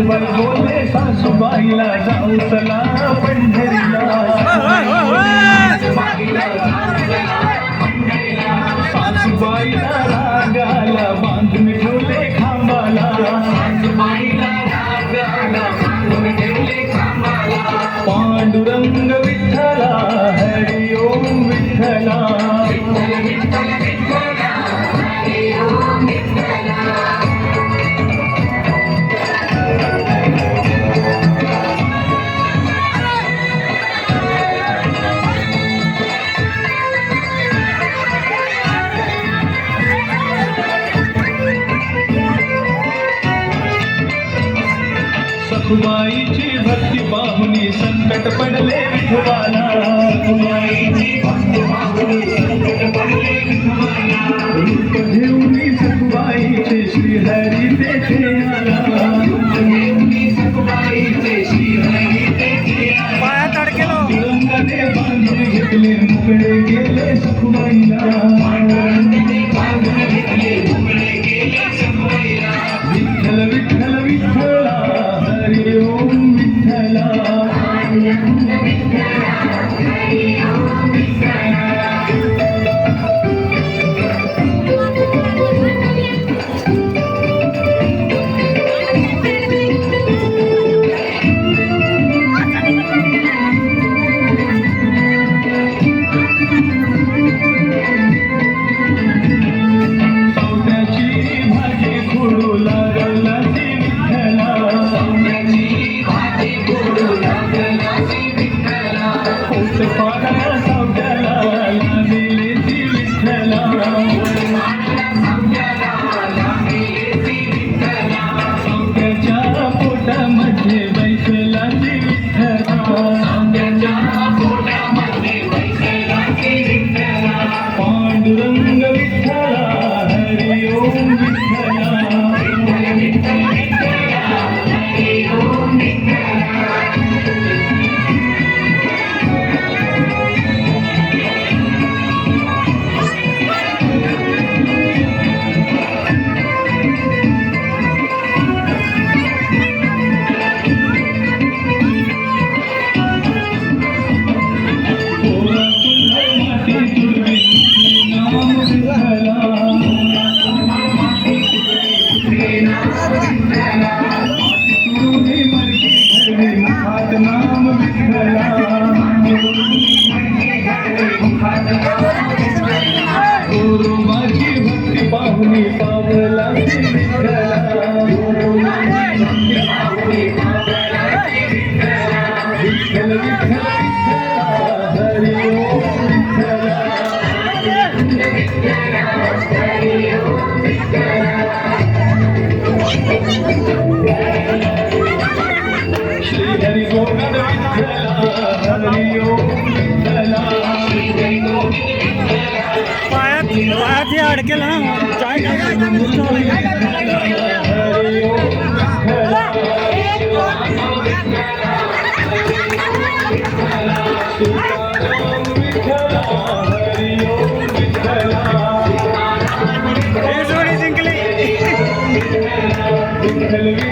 सासूबाई बोले सासूबाईला जाऊ चला पंढरीला सासूबाईला रागाला बांधून ठेवले खांबाला पांडुरंग विठ्ठला हरि ओम विठ्ठला सखुबाईची भक्ती पाहुनी संकट पडले विठोबाला रूप घेऊनी सखुबाईचे श्रीहरी तेथे आला रंगाने बांधून घेतले मुकळे गेले सखुबाईला विठ्ठल विठ्ठल विठ्ठला हरि ओम विठ्ठला पांडुरंग विठ्ठला हरि ओम नाम विठ्ठला गुरुमाची भक्ती पाहुनी पावला विठ्ठला विठ्ठल विठ्ठल हरि ओम श्री हरि गोविंद विठ्ठला हरि ओम विठ्ठला पायात अडकेल ना चाय हरि ओम विठ्ठला हरि ओम विठ्ठला जिंकली विठ्ठल